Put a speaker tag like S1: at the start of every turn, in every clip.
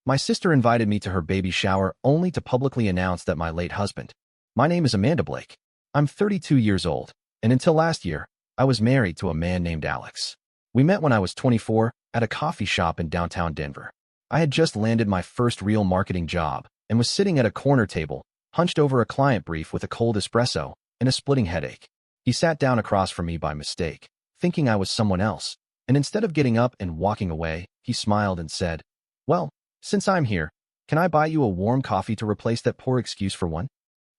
S1: My sister invited me to her baby shower only to publicly announce that my late husband. My name is Amanda Blake. I'm 32 years old, and until last year, I was married to a man named Alex. We met when I was 24 at a coffee shop in downtown Denver. I had just landed my first real marketing job and was sitting at a corner table, hunched over a client brief with a cold espresso and a splitting headache. He sat down across from me by mistake, thinking I was someone else, and instead of getting up and walking away, he smiled and said, "Well, since I'm here, can I buy you a warm coffee to replace that poor excuse for one?"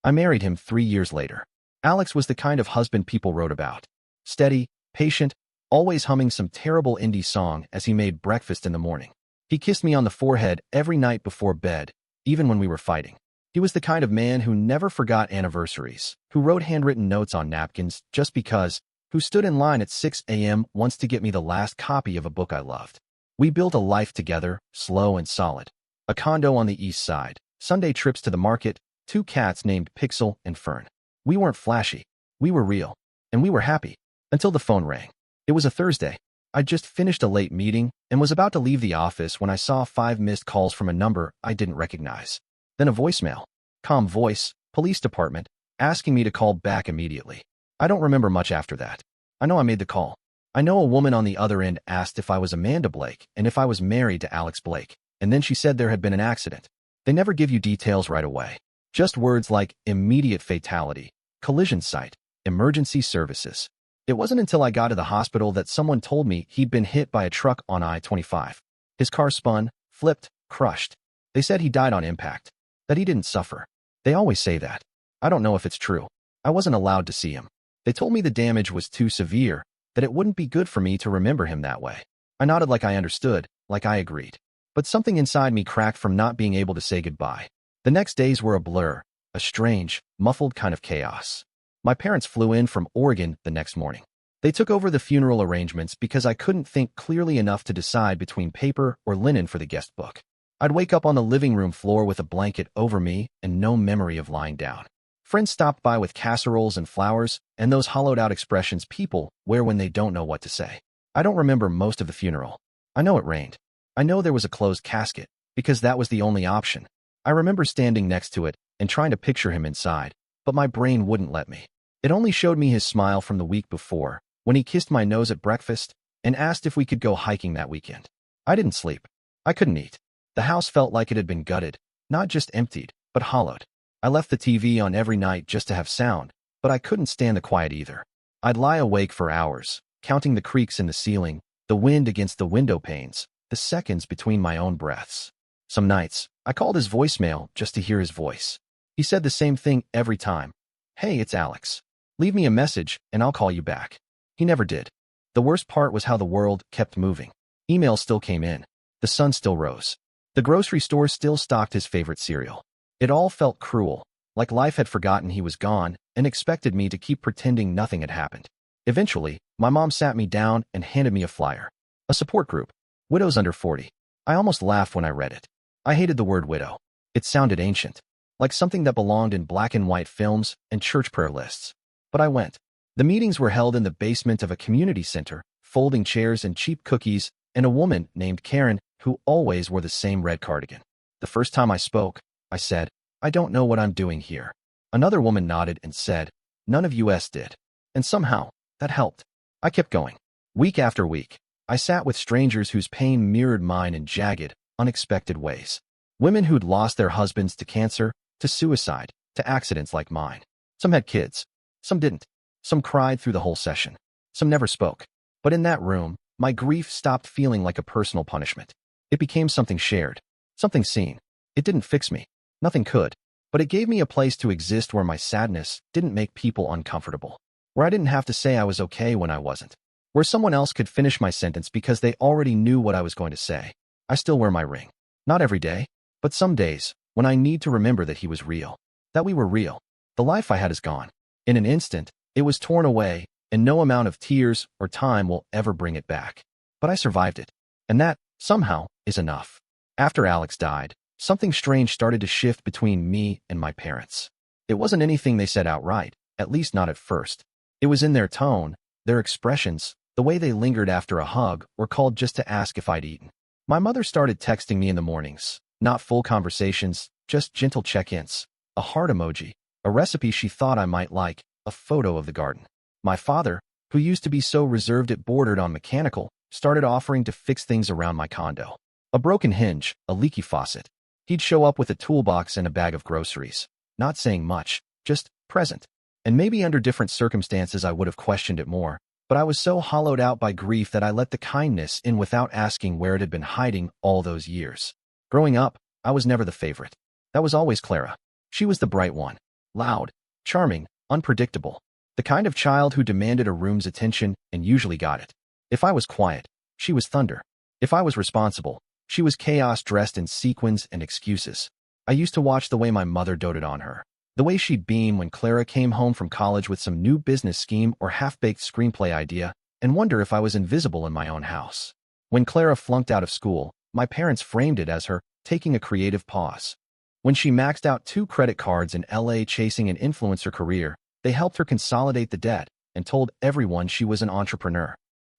S1: I married him 3 years later. Alex was the kind of husband people wrote about. Steady, patient, always humming some terrible indie song as he made breakfast in the morning. He kissed me on the forehead every night before bed, even when we were fighting. He was the kind of man who never forgot anniversaries, who wrote handwritten notes on napkins just because, who stood in line at 6 a.m. once to get me the last copy of a book I loved. We built a life together, slow and solid. A condo on the east side, Sunday trips to the market, 2 cats named Pixel and Fern. We weren't flashy. We were real. And we were happy. Until the phone rang. It was a Thursday. I'd just finished a late meeting and was about to leave the office when I saw 5 missed calls from a number I didn't recognize. Then a voicemail. Calm voice, police department, asking me to call back immediately. I don't remember much after that. I know I made the call. I know a woman on the other end asked if I was Amanda Blake and if I was married to Alex Blake, and then she said there had been an accident. They never give you details right away. Just words like immediate fatality, collision site, emergency services. It wasn't until I got to the hospital that someone told me he'd been hit by a truck on I-25. His car spun, flipped, crushed. They said he died on impact, that he didn't suffer. They always say that. I don't know if it's true. I wasn't allowed to see him. They told me the damage was too severe, that it wouldn't be good for me to remember him that way. I nodded like I understood, like I agreed. But something inside me cracked from not being able to say goodbye. The next days were a blur, a strange, muffled kind of chaos. My parents flew in from Oregon the next morning. They took over the funeral arrangements because I couldn't think clearly enough to decide between paper or linen for the guest book. I'd wake up on the living room floor with a blanket over me and no memory of lying down. Friends stopped by with casseroles and flowers and those hollowed-out expressions people wear when they don't know what to say. I don't remember most of the funeral. I know it rained. I know there was a closed casket, because that was the only option. I remember standing next to it and trying to picture him inside, but my brain wouldn't let me. It only showed me his smile from the week before, when he kissed my nose at breakfast and asked if we could go hiking that weekend. I didn't sleep. I couldn't eat. The house felt like it had been gutted, not just emptied, but hollowed. I left the TV on every night just to have sound, but I couldn't stand the quiet either. I'd lie awake for hours, counting the creaks in the ceiling, the wind against the window panes, the seconds between my own breaths. Some nights, I called his voicemail just to hear his voice. He said the same thing every time. "Hey, it's Alex. Leave me a message and I'll call you back." He never did. The worst part was how the world kept moving. Emails still came in. The sun still rose. The grocery store still stocked his favorite cereal. It all felt cruel, like life had forgotten he was gone and expected me to keep pretending nothing had happened. Eventually, my mom sat me down and handed me a flyer. A support group. Widows under 40. I almost laughed when I read it. I hated the word widow. It sounded ancient, like something that belonged in black and white films and church prayer lists. But I went. The meetings were held in the basement of a community center, folding chairs and cheap cookies, and a woman named Karen who always wore the same red cardigan. The first time I spoke, I said, "I don't know what I'm doing here." Another woman nodded and said, "None of us did." And somehow, that helped. I kept going. Week after week, I sat with strangers whose pain mirrored mine in jagged, unexpected ways. Women who'd lost their husbands to cancer, to suicide, to accidents like mine. Some had kids. Some didn't. Some cried through the whole session. Some never spoke. But in that room, my grief stopped feeling like a personal punishment. It became something shared, something seen. It didn't fix me. Nothing could. But it gave me a place to exist where my sadness didn't make people uncomfortable. Where I didn't have to say I was okay when I wasn't. Where someone else could finish my sentence because they already knew what I was going to say. I still wear my ring. Not every day, but some days, when I need to remember that he was real. That we were real. The life I had is gone. In an instant, it was torn away, and no amount of tears or time will ever bring it back. But I survived it. And that, somehow, is enough. After Alex died, something strange started to shift between me and my parents. It wasn't anything they said outright, at least not at first. It was in their tone, their expressions, the way they lingered after a hug or called just to ask if I'd eaten. My mother started texting me in the mornings, Not full conversations, just gentle check-ins, a heart emoji, a recipe she thought I might like, a photo of the garden. My father, who used to be so reserved it bordered on mechanical, started offering to fix things around my condo. A broken hinge, a leaky faucet. He'd show up with a toolbox and a bag of groceries, not saying much, just present. And maybe under different circumstances I would have questioned it more, but I was so hollowed out by grief that I let the kindness in without asking where it had been hiding all those years. Growing up, I was never the favorite. That was always Clara. She was the bright one. Loud, charming, unpredictable. The kind of child who demanded a room's attention and usually got it. If I was quiet, she was thunder. If I was responsible, she was chaos dressed in sequins and excuses. I used to watch the way my mother doted on her. The way she'd beam when Clara came home from college with some new business scheme or half-baked screenplay idea, and wonder if I was invisible in my own house. When Clara flunked out of school, my parents framed it as her taking a creative pause. When she maxed out 2 credit cards in LA chasing an influencer career, they helped her consolidate the debt and told everyone she was an entrepreneur.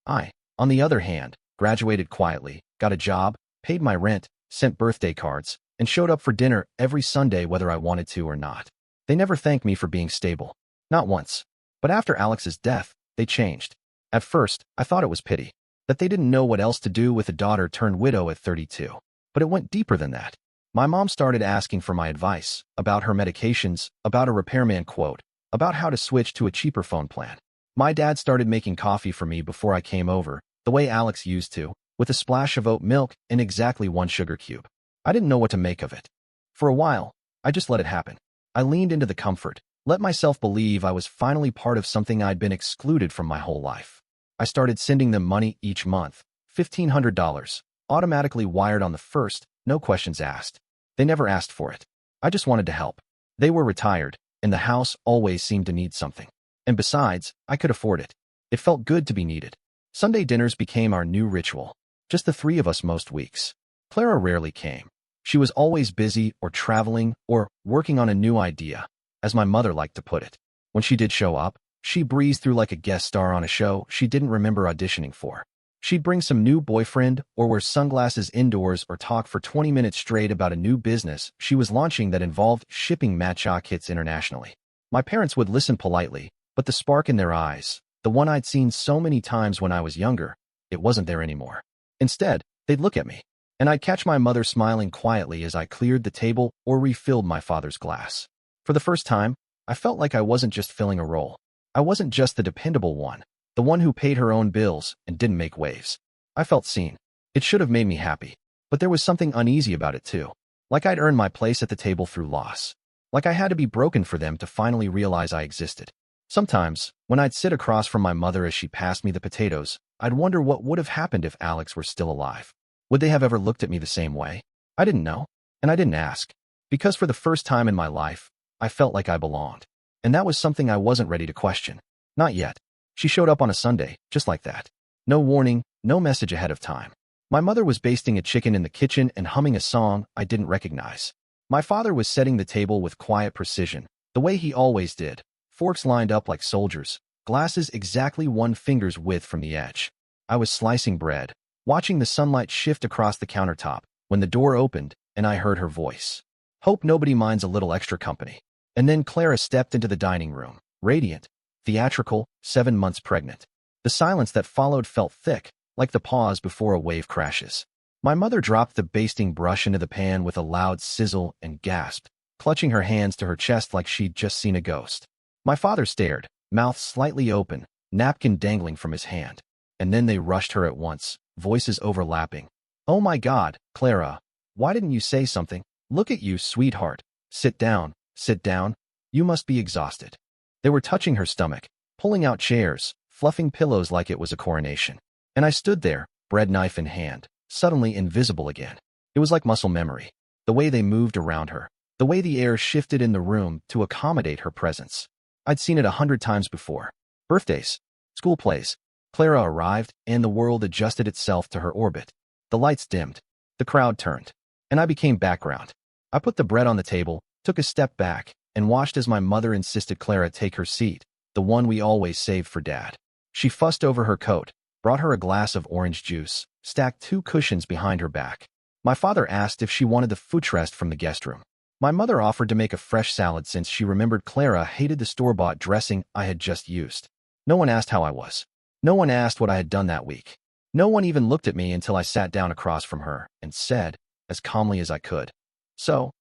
S1: I, on the other hand, graduated quietly, got a job, paid my rent, sent birthday cards, and showed up for dinner every Sunday whether I wanted to or not. They never thanked me for being stable. Not once. But after Alex's death, they changed. At first, I thought it was pity, that they didn't know what else to do with a daughter turned widow at 32. But it went deeper than that. My mom started asking for my advice, about her medications, about a repairman quote, about how to switch to a cheaper phone plan. My dad started making coffee for me before I came over, the way Alex used to, with a splash of oat milk and exactly 1 sugar cube. I didn't know what to make of it. For a while, I just let it happen. I leaned into the comfort, let myself believe I was finally part of something I'd been excluded from my whole life. I started sending them money each month, $1,500, automatically wired on the first, no questions asked. They never asked for it. I just wanted to help. They were retired, and the house always seemed to need something. And besides, I could afford it. It felt good to be needed. Sunday dinners became our new ritual. Just the 3 of us most weeks. Clara rarely came. She was always busy or traveling or working on a new idea, as my mother liked to put it. When she did show up, she breezed through like a guest star on a show she didn't remember auditioning for. She'd bring some new boyfriend or wear sunglasses indoors or talk for 20 minutes straight about a new business she was launching that involved shipping matcha kits internationally. My parents would listen politely, but the spark in their eyes, the one I'd seen so many times when I was younger, it wasn't there anymore. Instead, they'd look at me, and I'd catch my mother smiling quietly as I cleared the table or refilled my father's glass. For the first time, I felt like I wasn't just filling a role. I wasn't just the dependable one, the one who paid her own bills and didn't make waves. I felt seen. It should have made me happy, but there was something uneasy about it too. Like I'd earned my place at the table through loss. Like I had to be broken for them to finally realize I existed. Sometimes, when I'd sit across from my mother as she passed me the potatoes, I'd wonder what would have happened if Alex were still alive. Would they have ever looked at me the same way? I didn't know, and I didn't ask. Because for the first time in my life, I felt like I belonged. And that was something I wasn't ready to question. Not yet. She showed up on a Sunday, just like that. No warning, no message ahead of time. My mother was basting a chicken in the kitchen and humming a song I didn't recognize. My father was setting the table with quiet precision, the way he always did, forks lined up like soldiers, glasses exactly 1 finger's width from the edge. I was slicing bread, watching the sunlight shift across the countertop, when the door opened and I heard her voice. Hope nobody minds a little extra company. And then Clara stepped into the dining room, radiant, theatrical, 7 months pregnant. The silence that followed felt thick, like the pause before a wave crashes. My mother dropped the basting brush into the pan with a loud sizzle and gasped, clutching her hands to her chest like she'd just seen a ghost. My father stared, mouth slightly open, napkin dangling from his hand. And then they rushed her at once, voices overlapping. "Oh my God, Clara, why didn't you say something? Look at you, sweetheart. Sit down, sit down. You must be exhausted." They were touching her stomach, pulling out chairs, fluffing pillows like it was a coronation. And I stood there, bread knife in hand, suddenly invisible again. It was like muscle memory. The way they moved around her, the way the air shifted in the room to accommodate her presence. I'd seen it 100 times before. Birthdays, school plays. Clara arrived, and the world adjusted itself to her orbit. The lights dimmed. The crowd turned. And I became background. I put the bread on the table, took a step back, and watched as my mother insisted Clara take her seat, the one we always saved for Dad. She fussed over her coat, brought her a glass of orange juice, stacked 2 cushions behind her back. My father asked if she wanted the footrest from the guest room. My mother offered to make a fresh salad since she remembered Clara hated the store-bought dressing I had just used. No one asked how I was. No one asked what I had done that week. No one even looked at me until I sat down across from her and said, as calmly as I could, "So,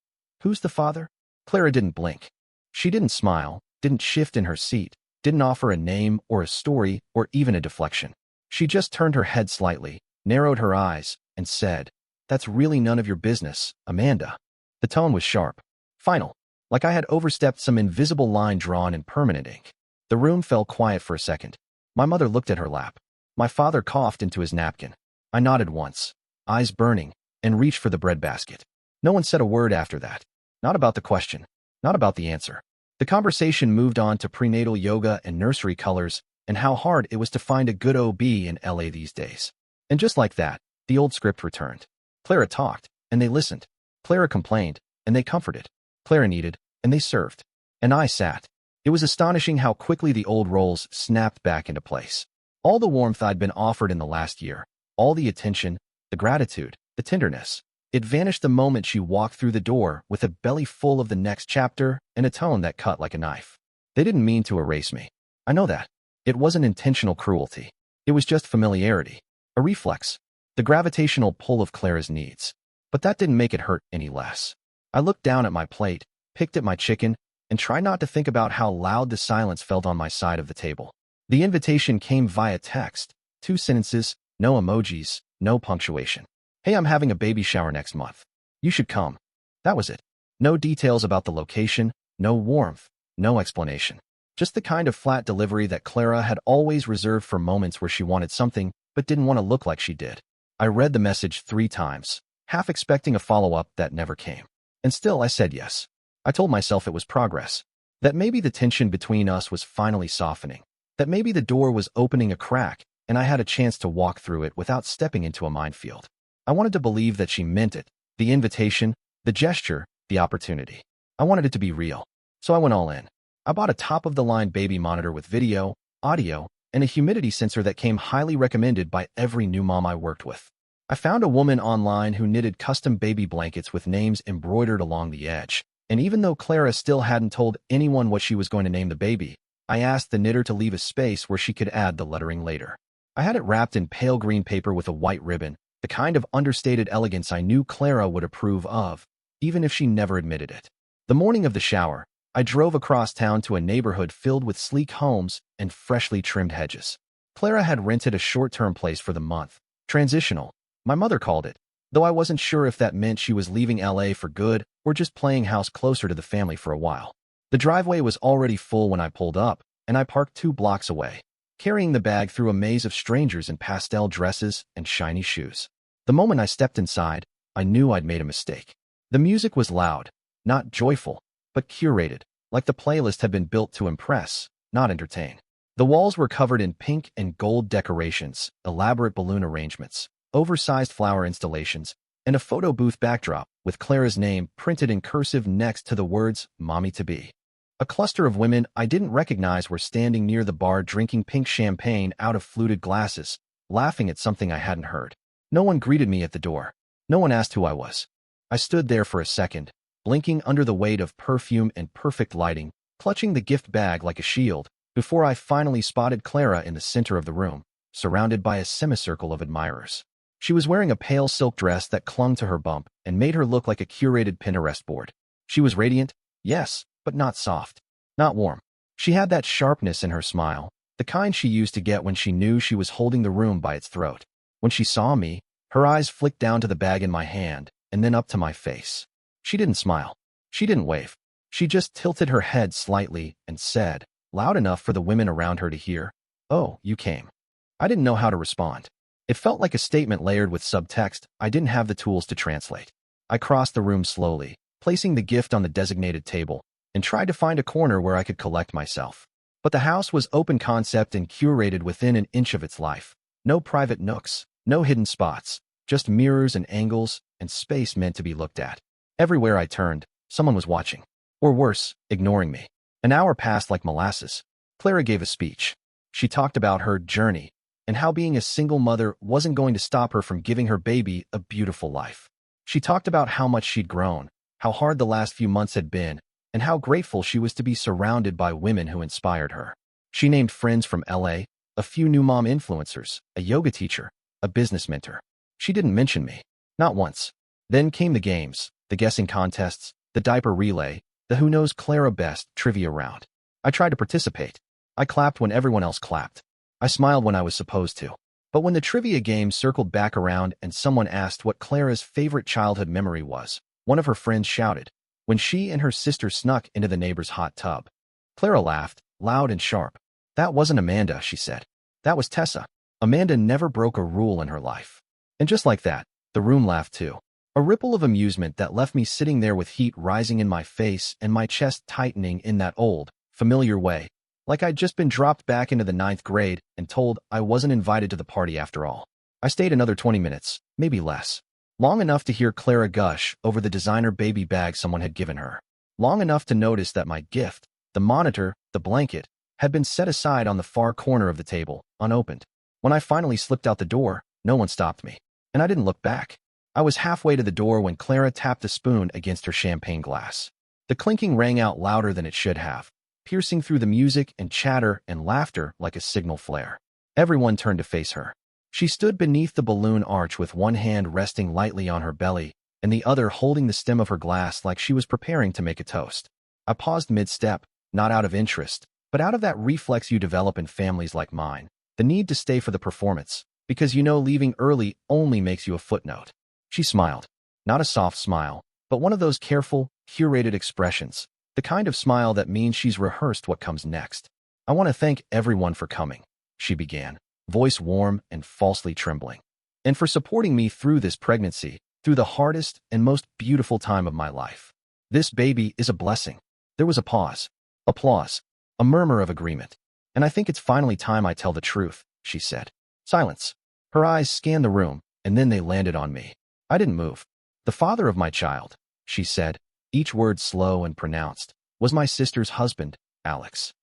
S1: who's the father?" Clara didn't blink. She didn't smile, didn't shift in her seat, didn't offer a name or a story or even a deflection. She just turned her head slightly, narrowed her eyes, and said, "That's really none of your business, Amanda." The tone was sharp, final, like I had overstepped some invisible line drawn in permanent ink. The room fell quiet for a second. My mother looked at her lap. My father coughed into his napkin. I nodded once, eyes burning, and reached for the breadbasket. No one said a word after that. Not about the question, not about the answer. The conversation moved on to prenatal yoga and nursery colors and how hard it was to find a good OB in LA these days. And just like that, the old script returned. Clara talked, and they listened. Clara complained, and they comforted. Clara needed, and they served. And I sat. It was astonishing how quickly the old roles snapped back into place. All the warmth I'd been offered in the last year, all the attention, the gratitude, the tenderness, it vanished the moment she walked through the door with a belly full of the next chapter and a tone that cut like a knife. They didn't mean to erase me. I know that. It wasn't intentional cruelty. It was just familiarity. A reflex. The gravitational pull of Clara's needs. But that didn't make it hurt any less. I looked down at my plate, picked at my chicken, and tried not to think about how loud the silence felt on my side of the table. The invitation came via text. 2 sentences, no emojis, no punctuation. "Hey, I'm having a baby shower next month. You should come." That was it. No details about the location, no warmth, no explanation. Just the kind of flat delivery that Clara had always reserved for moments where she wanted something but didn't want to look like she did. I read the message 3 times, half expecting a follow-up that never came. And still I said yes. I told myself it was progress, that maybe the tension between us was finally softening, that maybe the door was opening a crack and I had a chance to walk through it without stepping into a minefield. I wanted to believe that she meant it, the invitation, the gesture, the opportunity. I wanted it to be real. So I went all in. I bought a top-of-the-line baby monitor with video, audio, and a humidity sensor that came highly recommended by every new mom I worked with. I found a woman online who knitted custom baby blankets with names embroidered along the edge. And even though Clara still hadn't told anyone what she was going to name the baby, I asked the knitter to leave a space where she could add the lettering later. I had it wrapped in pale green paper with a white ribbon, the kind of understated elegance I knew Clara would approve of, even if she never admitted it. The morning of the shower, I drove across town to a neighborhood filled with sleek homes and freshly trimmed hedges. Clara had rented a short-term place for the month, transitional, my mother called it, though I wasn't sure if that meant she was leaving LA for good or just playing house closer to the family for a while. The driveway was already full when I pulled up, and I parked 2 blocks away, carrying the bag through a maze of strangers in pastel dresses and shiny shoes. The moment I stepped inside, I knew I'd made a mistake. The music was loud, not joyful, but curated, like the playlist had been built to impress, not entertain. The walls were covered in pink and gold decorations, elaborate balloon arrangements, oversized flower installations, and a photo booth backdrop with Clara's name printed in cursive next to the words "Mommy-to-be." A cluster of women I didn't recognize were standing near the bar drinking pink champagne out of fluted glasses, laughing at something I hadn't heard. No one greeted me at the door. No one asked who I was. I stood there for a second, blinking under the weight of perfume and perfect lighting, clutching the gift bag like a shield, before I finally spotted Clara in the center of the room, surrounded by a semicircle of admirers. She was wearing a pale silk dress that clung to her bump and made her look like a curated Pinterest board. She was radiant, yes, but not soft, not warm. She had that sharpness in her smile, the kind she used to get when she knew she was holding the room by its throat. When she saw me, her eyes flicked down to the bag in my hand and then up to my face. She didn't smile. She didn't wave. She just tilted her head slightly and said, loud enough for the women around her to hear, "Oh, you came." I didn't know how to respond. It felt like a statement layered with subtext I didn't have the tools to translate. I crossed the room slowly, placing the gift on the designated table, and tried to find a corner where I could collect myself. But the house was open concept and curated within an inch of its life. No private nooks, no hidden spots, just mirrors and angles and space meant to be looked at. Everywhere I turned, someone was watching. Or worse, ignoring me. An hour passed like molasses. Clara gave a speech. She talked about her journey and how being a single mother wasn't going to stop her from giving her baby a beautiful life. She talked about how much she'd grown, how hard the last few months had been, and how grateful she was to be surrounded by women who inspired her. She named friends from LA, a few new mom influencers, a yoga teacher, a business mentor. She didn't mention me. Not once. Then came the games, the guessing contests, the diaper relay, the Who Knows Clara Best trivia round. I tried to participate. I clapped when everyone else clapped. I smiled when I was supposed to. But when the trivia game circled back around and someone asked what Clara's favorite childhood memory was, one of her friends shouted, when she and her sister snuck into the neighbor's hot tub. Clara laughed, loud and sharp. That wasn't Amanda, she said. That was Tessa. Amanda never broke a rule in her life. And just like that, the room laughed too. A ripple of amusement that left me sitting there with heat rising in my face and my chest tightening in that old, familiar way, like I'd just been dropped back into the 9th grade and told I wasn't invited to the party after all. I stayed another 20 minutes, maybe less. Long enough to hear Clara gush over the designer baby bag someone had given her. Long enough to notice that my gift, the monitor, the blanket, had been set aside on the far corner of the table, unopened. When I finally slipped out the door, no one stopped me. And I didn't look back. I was halfway to the door when Clara tapped a spoon against her champagne glass. The clinking rang out louder than it should have, piercing through the music and chatter and laughter like a signal flare. Everyone turned to face her. She stood beneath the balloon arch with one hand resting lightly on her belly and the other holding the stem of her glass like she was preparing to make a toast. I paused mid-step, not out of interest, but out of that reflex you develop in families like mine, the need to stay for the performance, because you know leaving early only makes you a footnote. She smiled. Not a soft smile, but one of those careful, curated expressions, the kind of smile that means she's rehearsed what comes next. I want to thank everyone for coming, she began, voice warm and falsely trembling, and for supporting me through this pregnancy, through the hardest and most beautiful time of my life. This baby is a blessing. There was a pause, applause, a murmur of agreement. And I think it's finally time I tell the truth, she said. Silence. Her eyes scanned the room, and then they landed on me. I didn't move. The father of my child, she said, each word slow and pronounced, was my sister's husband, Alex.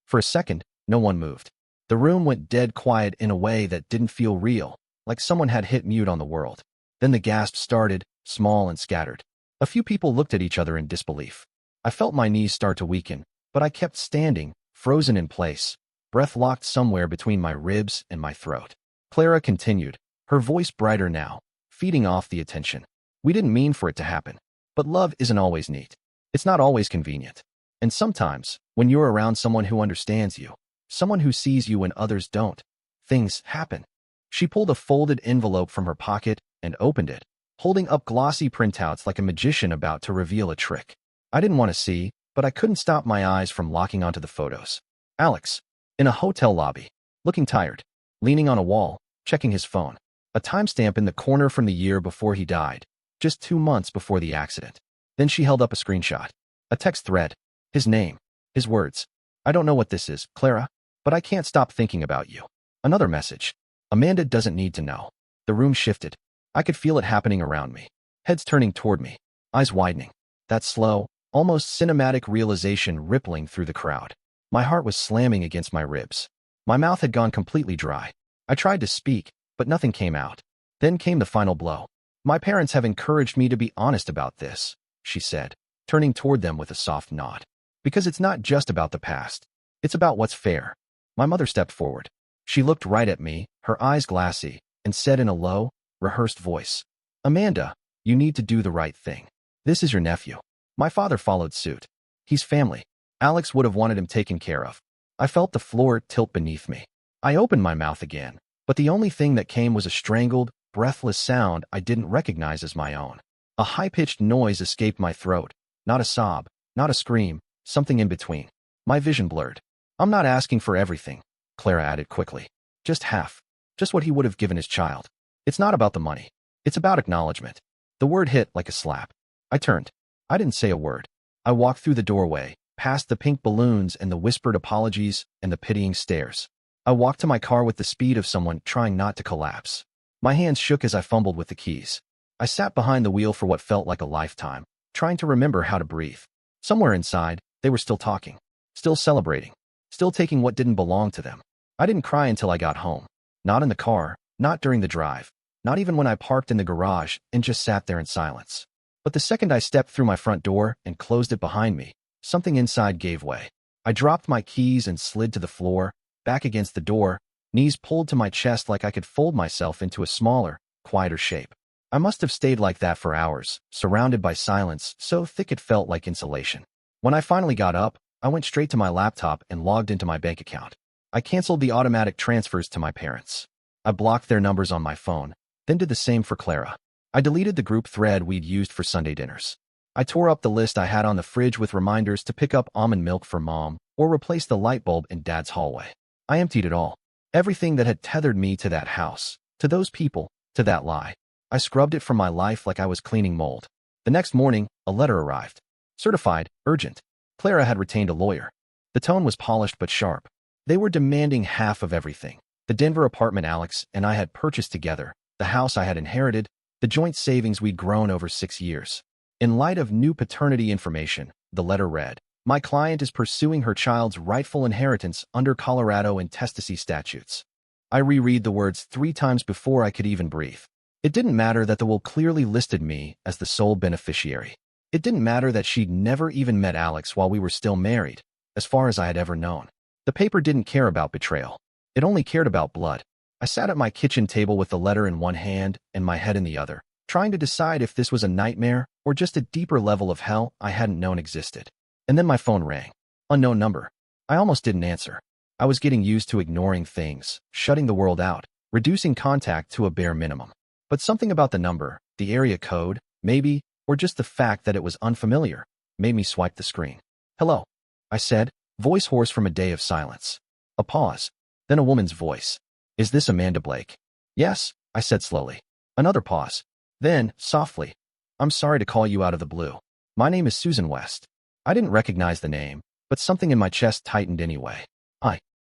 S1: For a second, no one moved. The room went dead quiet in a way that didn't feel real, like someone had hit mute on the world. Then the gasps started, small and scattered. A few people looked at each other in disbelief. I felt my knees start to weaken, but I kept standing, frozen in place, breath locked somewhere between my ribs and my throat. Clara continued, her voice brighter now, feeding off the attention. We didn't mean for it to happen. But love isn't always neat. It's not always convenient. And sometimes, when you're around someone who understands you, someone who sees you when others don't, things happen. She pulled a folded envelope from her pocket and opened it, holding up glossy printouts like a magician about to reveal a trick. I didn't want to see, but I couldn't stop my eyes from locking onto the photos. Alex, in a hotel lobby, looking tired, leaning on a wall, checking his phone. A timestamp in the corner from the year before he died, just 2 months before the accident. Then she held up a screenshot. A text thread. His name. His words. I don't know what this is, Clara, but I can't stop thinking about you. Another message. Amanda doesn't need to know. The room shifted. I could feel it happening around me. Heads turning toward me. Eyes widening. That slow, almost cinematic realization rippling through the crowd. My heart was slamming against my ribs. My mouth had gone completely dry. I tried to speak, but nothing came out. Then came the final blow. My parents have encouraged me to be honest about this, she said, turning toward them with a soft nod. Because it's not just about the past. It's about what's fair. My mother stepped forward. She looked right at me, her eyes glassy, and said in a low, rehearsed voice, Amanda, you need to do the right thing. This is your nephew. My father followed suit. He's family. Alex would have wanted him taken care of. I felt the floor tilt beneath me. I opened my mouth again, but the only thing that came was a strangled, breathless sound I didn't recognize as my own. A high-pitched noise escaped my throat. Not a sob, not a scream, something in between. My vision blurred. I'm not asking for everything, Clara added quickly. Just half. Just what he would have given his child. It's not about the money. It's about acknowledgement. The word hit like a slap. I turned. I didn't say a word. I walked through the doorway, past the pink balloons and the whispered apologies and the pitying stares. I walked to my car with the speed of someone trying not to collapse. My hands shook as I fumbled with the keys. I sat behind the wheel for what felt like a lifetime, trying to remember how to breathe. Somewhere inside, they were still talking, still celebrating, still taking what didn't belong to them. I didn't cry until I got home. Not in the car, not during the drive, not even when I parked in the garage and just sat there in silence. But the second I stepped through my front door and closed it behind me, something inside gave way. I dropped my keys and slid to the floor, back against the door, knees pulled to my chest like I could fold myself into a smaller, quieter shape. I must have stayed like that for hours, surrounded by silence so thick it felt like insulation. When I finally got up, I went straight to my laptop and logged into my bank account. I canceled the automatic transfers to my parents. I blocked their numbers on my phone, then did the same for Clara. I deleted the group thread we'd used for Sunday dinners. I tore up the list I had on the fridge with reminders to pick up almond milk for Mom or replace the light bulb in Dad's hallway. I emptied it all. Everything that had tethered me to that house, to those people, to that lie. I scrubbed it from my life like I was cleaning mold. The next morning, a letter arrived. Certified, urgent. Clara had retained a lawyer. The tone was polished but sharp. They were demanding half of everything. The Denver apartment Alex and I had purchased together, the house I had inherited, the joint savings we'd grown over 6 years. In light of new paternity information, the letter read, "My client is pursuing her child's rightful inheritance under Colorado intestacy statutes." I reread the words 3 times before I could even breathe. It didn't matter that the will clearly listed me as the sole beneficiary. It didn't matter that she'd never even met Alex while we were still married, as far as I had ever known. The paper didn't care about betrayal. It only cared about blood. I sat at my kitchen table with the letter in one hand and my head in the other, trying to decide if this was a nightmare or just a deeper level of hell I hadn't known existed. And then my phone rang. Unknown number. I almost didn't answer. I was getting used to ignoring things, shutting the world out, reducing contact to a bare minimum. But something about the number, the area code, maybe, or just the fact that it was unfamiliar, made me swipe the screen. "Hello," I said, voice hoarse from a day of silence. A pause, then a woman's voice. "Is this Amanda Blake?" "Yes," I said slowly. Another pause. Then, softly, "I'm sorry to call you out of the blue. My name is Susan West." I didn't recognize the name, but something in my chest tightened anyway.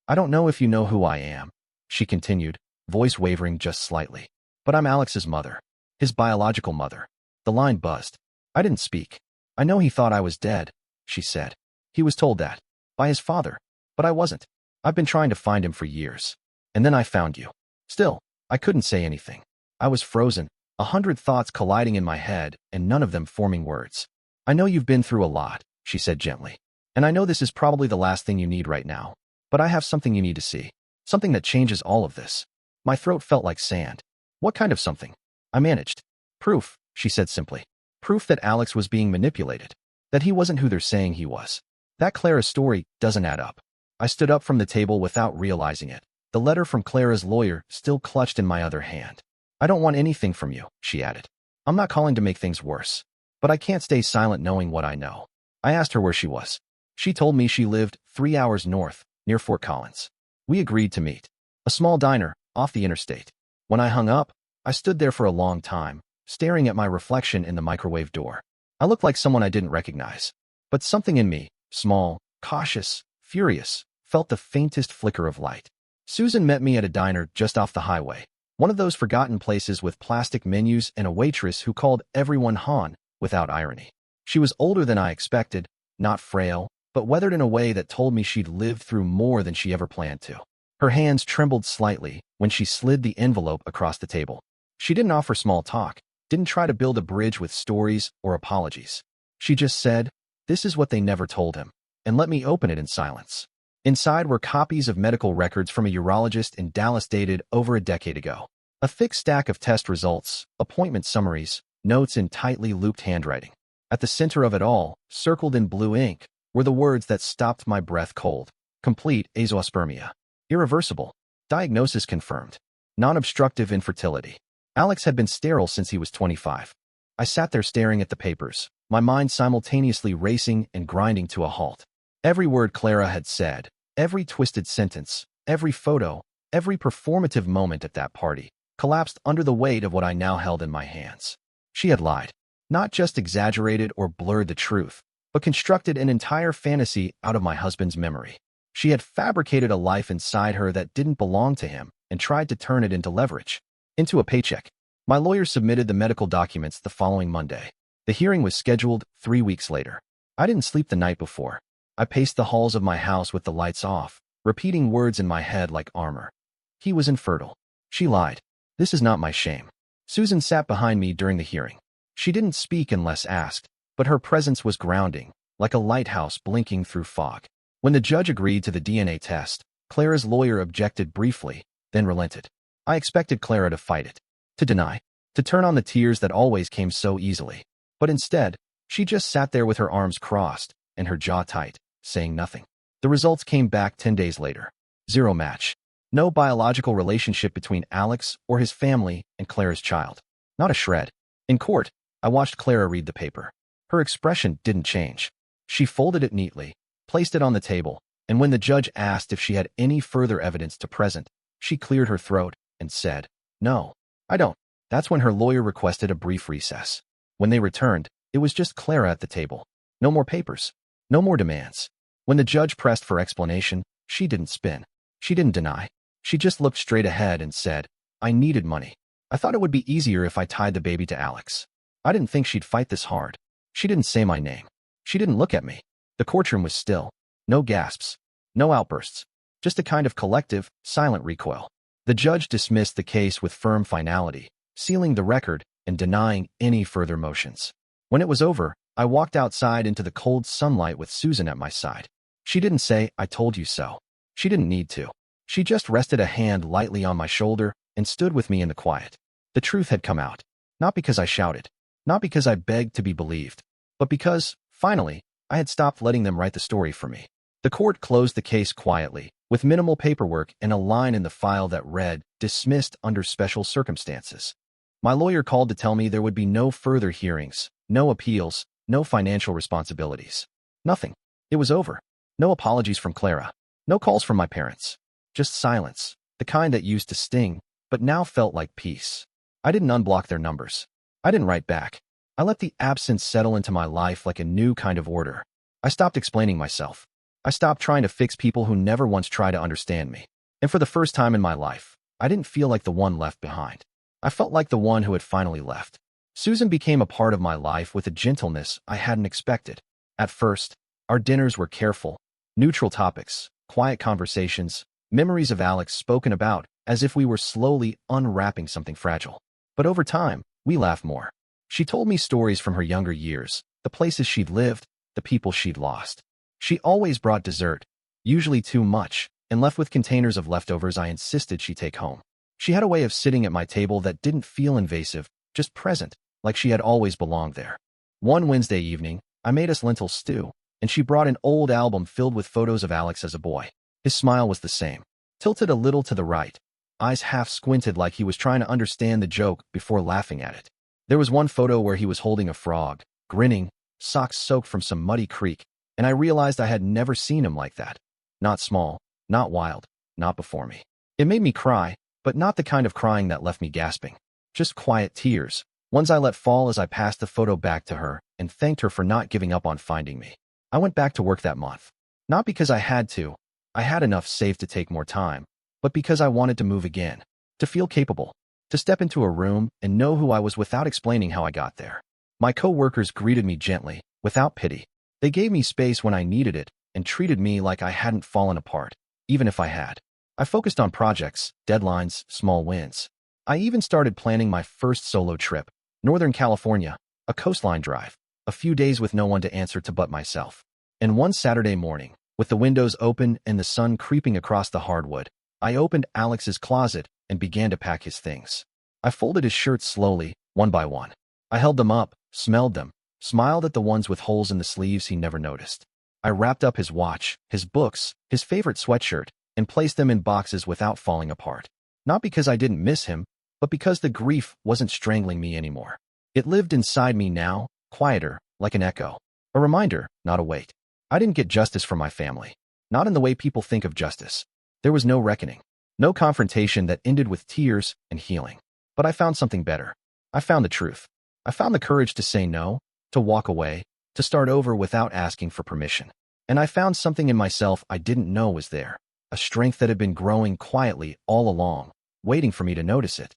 S1: I don't know if you know who I am," she continued, voice wavering just slightly. "But I'm Alex's mother. His biological mother." The line buzzed. I didn't speak. "I know he thought I was dead," she said. "He was told that. By his father. But I wasn't. I've been trying to find him for years. And then I found you." Still, I couldn't say anything. I was frozen, 100 thoughts colliding in my head, and none of them forming words. "I know you've been through a lot," she said gently. "And I know this is probably the last thing you need right now. But I have something you need to see. Something that changes all of this." My throat felt like sand. "What kind of something?" I managed. "Proof," she said simply. "Proof that Alex was being manipulated. That he wasn't who they're saying he was. That Clara's story doesn't add up." I stood up from the table without realizing it. The letter from Clara's lawyer still clutched in my other hand. "I don't want anything from you," she added. "I'm not calling to make things worse. But I can't stay silent knowing what I know." I asked her where she was. She told me she lived 3 hours north, near Fort Collins. We agreed to meet. A small diner, off the interstate. When I hung up, I stood there for a long time, staring at my reflection in the microwave door. I looked like someone I didn't recognize. But something in me, small, cautious, furious, felt the faintest flicker of light. Susan met me at a diner just off the highway. One of those forgotten places with plastic menus and a waitress who called everyone Han, without irony. She was older than I expected, not frail, but weathered in a way that told me she'd lived through more than she ever planned to. Her hands trembled slightly when she slid the envelope across the table. She didn't offer small talk, didn't try to build a bridge with stories or apologies. She just said, "This is what they never told him," and let me open it in silence. Inside were copies of medical records from a urologist in Dallas dated over a decade ago. A thick stack of test results, appointment summaries, notes in tightly looped handwriting. At the center of it all, circled in blue ink, were the words that stopped my breath cold. Complete azoospermia. Irreversible. Diagnosis confirmed. Non-obstructive infertility. Alex had been sterile since he was 25. I sat there staring at the papers, my mind simultaneously racing and grinding to a halt. Every word Clara had said, every twisted sentence, every photo, every performative moment at that party, collapsed under the weight of what I now held in my hands. She had lied. Not just exaggerated or blurred the truth, but constructed an entire fantasy out of my husband's memory. She had fabricated a life inside her that didn't belong to him and tried to turn it into leverage, into a paycheck. My lawyer submitted the medical documents the following Monday. The hearing was scheduled 3 weeks later. I didn't sleep the night before. I paced the halls of my house with the lights off, repeating words in my head like armor. He was infertile. She lied. This is not my shame. Susan sat behind me during the hearing. She didn't speak unless asked, but her presence was grounding, like a lighthouse blinking through fog. When the judge agreed to the DNA test, Clara's lawyer objected briefly, then relented. I expected Clara to fight it, to deny, to turn on the tears that always came so easily. But instead, she just sat there with her arms crossed and her jaw tight, saying nothing. The results came back 10 days later. Zero match. No biological relationship between Alex or his family and Clara's child. Not a shred. In court, I watched Clara read the paper. Her expression didn't change. She folded it neatly, placed it on the table, and when the judge asked if she had any further evidence to present, she cleared her throat and said, "No, I don't." That's when her lawyer requested a brief recess. When they returned, it was just Clara at the table. No more papers. No more demands. When the judge pressed for explanation, she didn't spin. She didn't deny. She just looked straight ahead and said, "I needed money. I thought it would be easier if I tied the baby to Alex. I didn't think she'd fight this hard." She didn't say my name. She didn't look at me. The courtroom was still. No gasps. No outbursts. Just a kind of collective, silent recoil. The judge dismissed the case with firm finality, sealing the record and denying any further motions. When it was over, I walked outside into the cold sunlight with Susan at my side. She didn't say, "I told you so." She didn't need to. She just rested a hand lightly on my shoulder and stood with me in the quiet. The truth had come out. Not because I shouted. Not because I begged to be believed. But because, finally, I had stopped letting them write the story for me. The court closed the case quietly, with minimal paperwork and a line in the file that read, "Dismissed under special circumstances." My lawyer called to tell me there would be no further hearings, no appeals, no financial responsibilities. Nothing. It was over. No apologies from Clara. No calls from my parents. Just silence, the kind that used to sting, but now felt like peace. I didn't unblock their numbers. I didn't write back. I let the absence settle into my life like a new kind of order. I stopped explaining myself. I stopped trying to fix people who never once tried to understand me. And for the first time in my life, I didn't feel like the one left behind. I felt like the one who had finally left. Susan became a part of my life with a gentleness I hadn't expected. At first, our dinners were careful, neutral topics, quiet conversations, memories of Alex spoken about as if we were slowly unwrapping something fragile. But over time, we laughed more. She told me stories from her younger years, the places she'd lived, the people she'd lost. She always brought dessert, usually too much, and left with containers of leftovers I insisted she take home. She had a way of sitting at my table that didn't feel invasive, just present, like she had always belonged there. One Wednesday evening, I made us lentil stew, and she brought an old album filled with photos of Alex as a boy. His smile was the same, tilted a little to the right, eyes half squinted like he was trying to understand the joke before laughing at it. There was one photo where he was holding a frog, grinning, socks soaked from some muddy creek, and I realized I had never seen him like that. Not small, not wild, not before me. It made me cry, but not the kind of crying that left me gasping. Just quiet tears, ones I let fall as I passed the photo back to her and thanked her for not giving up on finding me. I went back to work that month. Not because I had to. I had enough saved to take more time, but because I wanted to move again, to feel capable, to step into a room and know who I was without explaining how I got there. My co-workers greeted me gently, without pity. They gave me space when I needed it and treated me like I hadn't fallen apart, even if I had. I focused on projects, deadlines, small wins. I even started planning my first solo trip, Northern California, a coastline drive, a few days with no one to answer to but myself. And one Saturday morning, with the windows open and the sun creeping across the hardwood, I opened Alex's closet and began to pack his things. I folded his shirts slowly, one by one. I held them up, smelled them, smiled at the ones with holes in the sleeves he never noticed. I wrapped up his watch, his books, his favorite sweatshirt, and placed them in boxes without falling apart. Not because I didn't miss him, but because the grief wasn't strangling me anymore. It lived inside me now, quieter, like an echo. A reminder, not a weight. I didn't get justice from my family. Not in the way people think of justice. There was no reckoning. No confrontation that ended with tears and healing. But I found something better. I found the truth. I found the courage to say no, to walk away, to start over without asking for permission. And I found something in myself I didn't know was there. A strength that had been growing quietly all along, waiting for me to notice it.